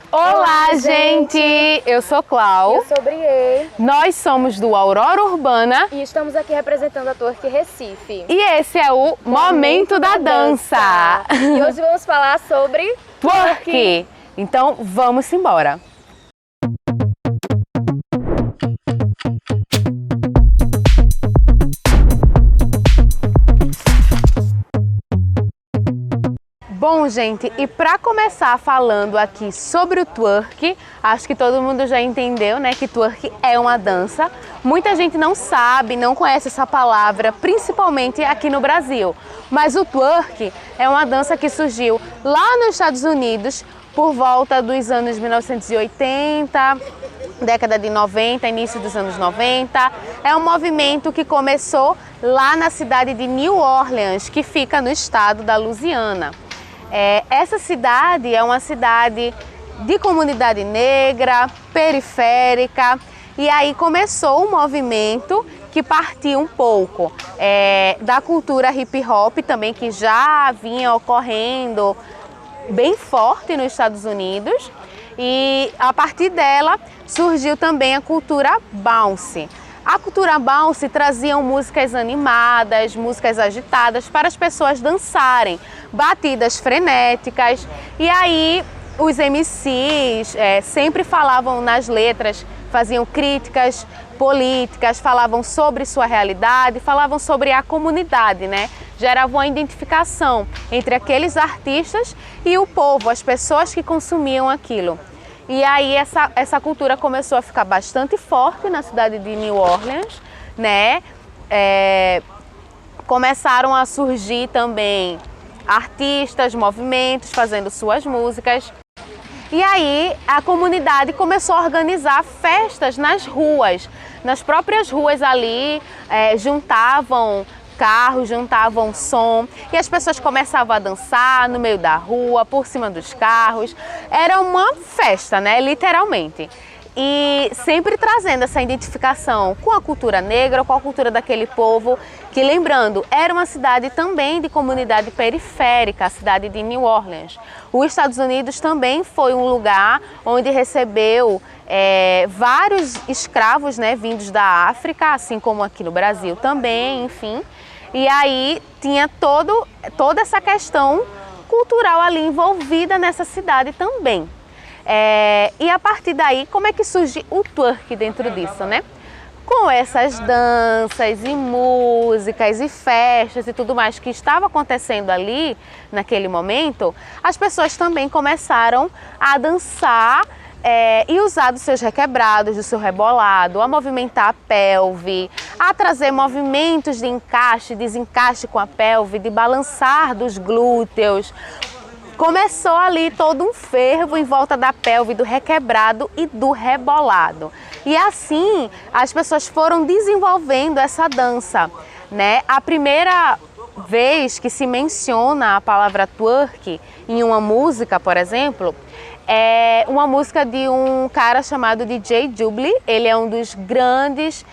Olá, gente! Eu sou Clau. Eu sou Brie. Nós somos do Aurora Urbana. E estamos aqui representando a Twerk Recife. E esse é o Momento da Dança. E hoje vamos falar sobre Twerk. Então, vamos embora. Bom, gente, e para começar falando aqui sobre o twerk, acho que todo mundo já entendeu, né, que twerk é uma dança. Muita gente não sabe, não conhece essa palavra, principalmente aqui no Brasil. Mas o twerk é uma dança que surgiu lá nos Estados Unidos por volta dos anos 1980, década de 90, início dos anos 90. É um movimento que começou lá na cidade de New Orleans, que fica no estado da Louisiana. Essa cidade é uma cidade de comunidade negra, periférica, e aí começou um movimento que partiu um pouco da cultura hip hop também, que já vinha ocorrendo bem forte nos Estados Unidos, e a partir dela surgiu também a cultura bounce. A cultura bounce trazia músicas animadas, músicas agitadas para as pessoas dançarem, batidas frenéticas. E aí os MCs sempre falavam nas letras, faziam críticas políticas, falavam sobre sua realidade, falavam sobre a comunidade, né? Geravam uma identificação entre aqueles artistas e o povo, as pessoas que consumiam aquilo. E aí essa cultura começou a ficar bastante forte na cidade de New Orleans, né? Começaram a surgir também artistas, movimentos fazendo suas músicas. E aí a comunidade começou a organizar festas nas ruas, nas próprias ruas ali, juntavam carros, juntavam som e as pessoas começavam a dançar no meio da rua, por cima dos carros. Era uma festa, né? Literalmente. E sempre trazendo essa identificação com a cultura negra, com a cultura daquele povo, que, lembrando, era uma cidade também de comunidade periférica, a cidade de New Orleans. Os Estados Unidos também foi um lugar onde recebeu vários escravos, né, vindos da África, assim como aqui no Brasil também, enfim. E aí tinha toda essa questão cultural ali envolvida nessa cidade também. E a partir daí, como é que surge o twerk dentro disso, né? Com essas danças e músicas e festas e tudo mais que estava acontecendo ali naquele momento, as pessoas também começaram a dançar e usar dos seus requebrados, do seu rebolado, a movimentar a pelve, a trazer movimentos de encaixe, desencaixe com a pelve, de balançar dos glúteos. Começou ali todo um fervo em volta da pelve, do requebrado e do rebolado. E assim as pessoas foram desenvolvendo essa dança, né? A primeira vez que se menciona a palavra twerk em uma música, por exemplo, é uma música de um cara chamado DJ Jubilee. Ele é um dos grandes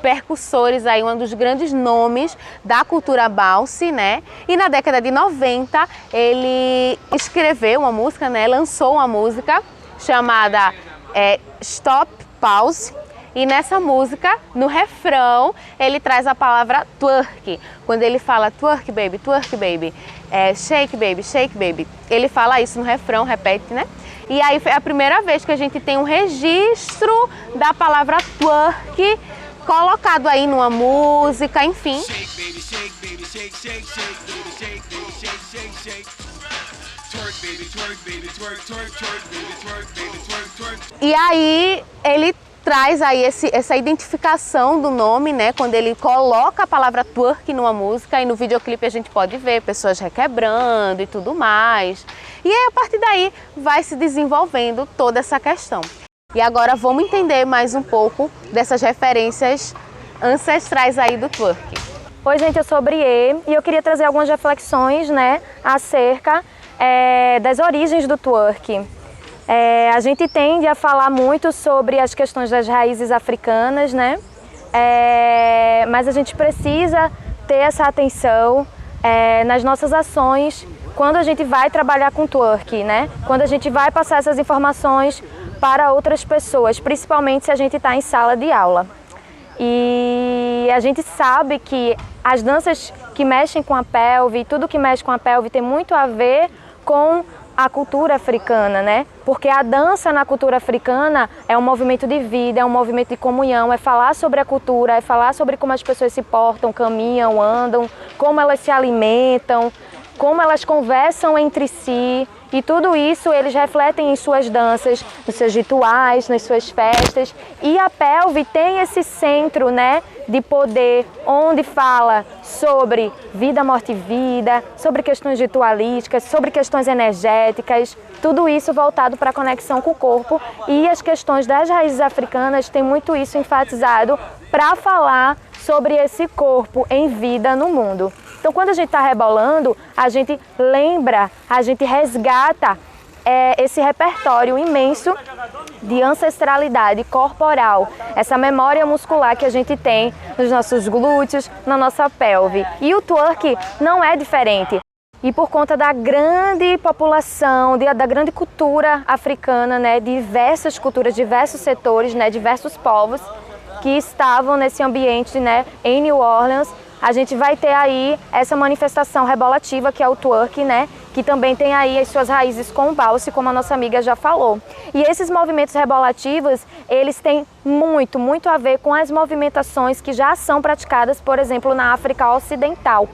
percussores aí, um dos grandes nomes da cultura bounce, né? E na década de 90 ele escreveu uma música, né? Lançou uma música chamada Stop Pause. E nessa música, no refrão, ele traz a palavra twerk. Quando ele fala twerk baby, shake baby, ele fala isso no refrão, repete, né? E aí foi a primeira vez que a gente tem um registro da palavra twerk colocado aí numa música, enfim. E aí ele traz aí essa identificação do nome, né? Quando ele coloca a palavra twerk numa música, e no videoclipe a gente pode ver pessoas requebrando e tudo mais. E aí a partir daí vai se desenvolvendo toda essa questão. E agora vamos entender mais um pouco dessas referências ancestrais aí do twerk. Oi, gente, eu sou Brie e eu queria trazer algumas reflexões, né, acerca das origens do twerk. A gente tende a falar muito sobre as questões das raízes africanas, né? Mas a gente precisa ter essa atenção nas nossas ações quando a gente vai trabalhar com twerk, né? Quando a gente vai passar essas informações para outras pessoas, principalmente se a gente está em sala de aula. E a gente sabe que as danças que mexem com a pelve, tudo que mexe com a pelve tem muito a ver com a cultura africana, né? Porque a dança na cultura africana é um movimento de vida, é um movimento de comunhão, é falar sobre a cultura, é falar sobre como as pessoas se portam, caminham, andam, como elas se alimentam, como elas conversam entre si. E tudo isso eles refletem em suas danças, nos seus rituais, nas suas festas. E a pelve tem esse centro, né, de poder, onde fala sobre vida, morte e vida, sobre questões ritualísticas, sobre questões energéticas, tudo isso voltado para a conexão com o corpo. E as questões das raízes africanas têm muito isso enfatizado para falar sobre esse corpo em vida no mundo. Então, quando a gente está rebolando, a gente lembra, a gente resgata esse repertório imenso de ancestralidade corporal, essa memória muscular que a gente tem nos nossos glúteos, na nossa pelve. E o twerk não é diferente. E por conta da grande população, da grande cultura africana, né, diversas culturas, diversos setores, né, diversos povos que estavam nesse ambiente, né, em New Orleans, a gente vai ter aí essa manifestação rebolativa que é o twerk, né? Que também tem aí as suas raízes com o valse, como a nossa amiga já falou. E esses movimentos rebolativos, eles têm muito a ver com as movimentações que já são praticadas, por exemplo, na África Ocidental,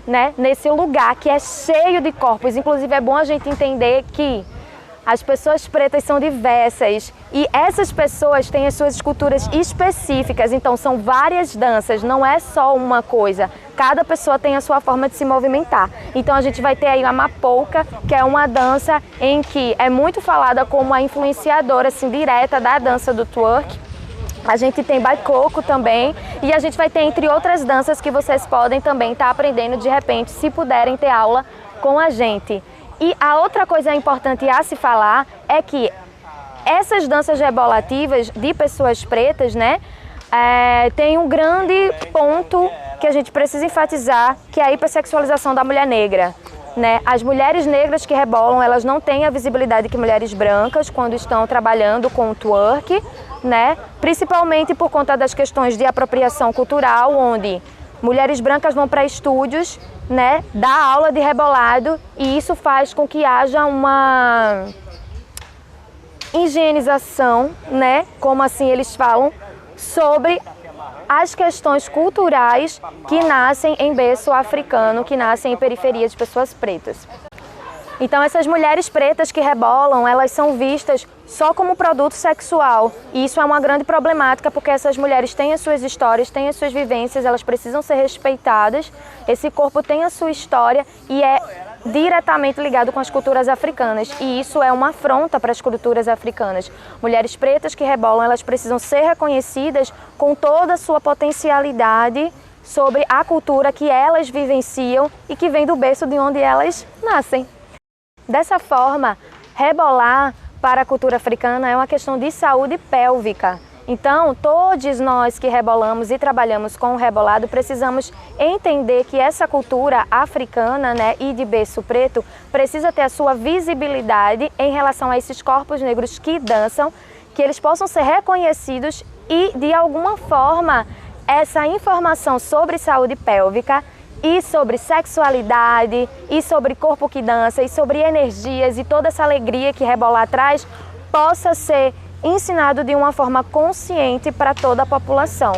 né? Nesse lugar que é cheio de corpos. Inclusive é bom a gente entender que as pessoas pretas são diversas e essas pessoas têm as suas esculturas específicas, então são várias danças, não é só uma coisa. Cada pessoa tem a sua forma de se movimentar. Então a gente vai ter aí a mapolka, que é uma dança em que é muito falada como a influenciadora assim, direta da dança do twerk. A gente tem baikoko também e a gente vai ter entre outras danças que vocês podem também estar aprendendo de repente, se puderem ter aula com a gente. E a outra coisa importante a se falar é que essas danças rebolativas de pessoas pretas, né, tem um grande ponto que a gente precisa enfatizar, que é a hipersexualização da mulher negra, né? As mulheres negras que rebolam, elas não têm a visibilidade que mulheres brancas quando estão trabalhando com o twerk, né? Principalmente por conta das questões de apropriação cultural, onde mulheres brancas vão para estúdios, né, dar aula de rebolado e isso faz com que haja uma higienização, né, como assim eles falam, sobre as questões culturais que nascem em berço africano, que nascem em periferia de pessoas pretas. Então essas mulheres pretas que rebolam, elas são vistas só como produto sexual. E isso é uma grande problemática porque essas mulheres têm as suas histórias, têm as suas vivências, elas precisam ser respeitadas. Esse corpo tem a sua história e é diretamente ligado com as culturas africanas. E isso é uma afronta para as culturas africanas. Mulheres pretas que rebolam, elas precisam ser reconhecidas com toda a sua potencialidade sobre a cultura que elas vivenciam e que vem do berço de onde elas nascem. Dessa forma, rebolar para a cultura africana é uma questão de saúde pélvica. Então, todos nós que rebolamos e trabalhamos com o rebolado precisamos entender que essa cultura africana, né, e de berço preto precisa ter a sua visibilidade em relação a esses corpos negros que dançam, que eles possam ser reconhecidos e, de alguma forma, essa informação sobre saúde pélvica e sobre sexualidade, e sobre corpo que dança, e sobre energias e toda essa alegria que rebolar traz, possa ser ensinado de uma forma consciente para toda a população.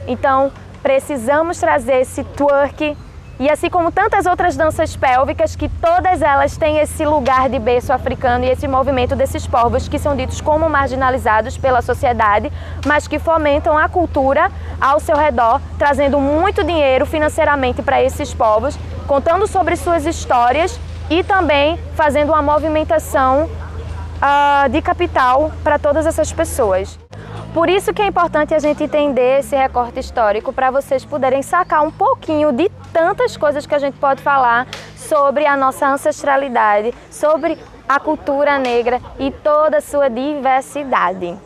Então, precisamos trazer esse twerk, e assim como tantas outras danças pélvicas, que todas elas têm esse lugar de berço africano e esse movimento desses povos que são ditos como marginalizados pela sociedade, mas que fomentam a cultura ao seu redor, trazendo muito dinheiro financeiramente para esses povos, contando sobre suas histórias e também fazendo uma movimentação de capital para todas essas pessoas. Por isso que é importante a gente entender esse recorte histórico para vocês poderem sacar um pouquinho de tantas coisas que a gente pode falar sobre a nossa ancestralidade, sobre a cultura negra e toda a sua diversidade.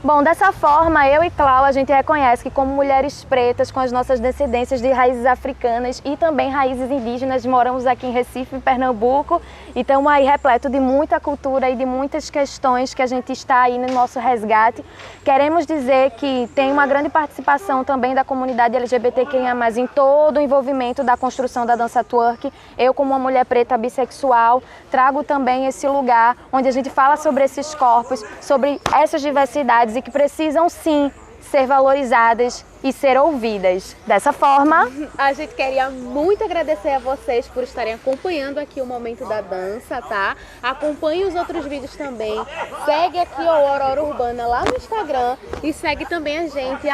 Bom, dessa forma, eu e Clau, a gente reconhece que como mulheres pretas com as nossas descendências de raízes africanas e também raízes indígenas, moramos aqui em Recife, em Pernambuco, e estamos aí repleto de muita cultura e de muitas questões que a gente está aí no nosso resgate. Queremos dizer que tem uma grande participação também da comunidade LGBTQIA+, em todo o envolvimento da construção da dança twerk. Eu, como uma mulher preta bissexual, trago também esse lugar onde a gente fala sobre esses corpos, sobre essas diversidades e que precisam sim ser valorizadas e ser ouvidas. Dessa forma, a gente queria muito agradecer a vocês por estarem acompanhando aqui o Momento da Dança, tá? Acompanhe os outros vídeos também. Segue aqui o Aurora Urbana lá no Instagram e segue também a gente,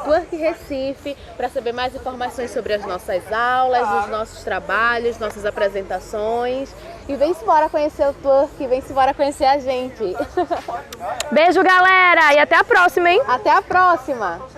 @twerkrecife, para saber mais informações sobre as nossas aulas, os nossos trabalhos, nossas apresentações. E vem-se embora conhecer o twerk, vem-se embora conhecer a gente. Beijo, galera, e até a próxima, hein? Até a próxima!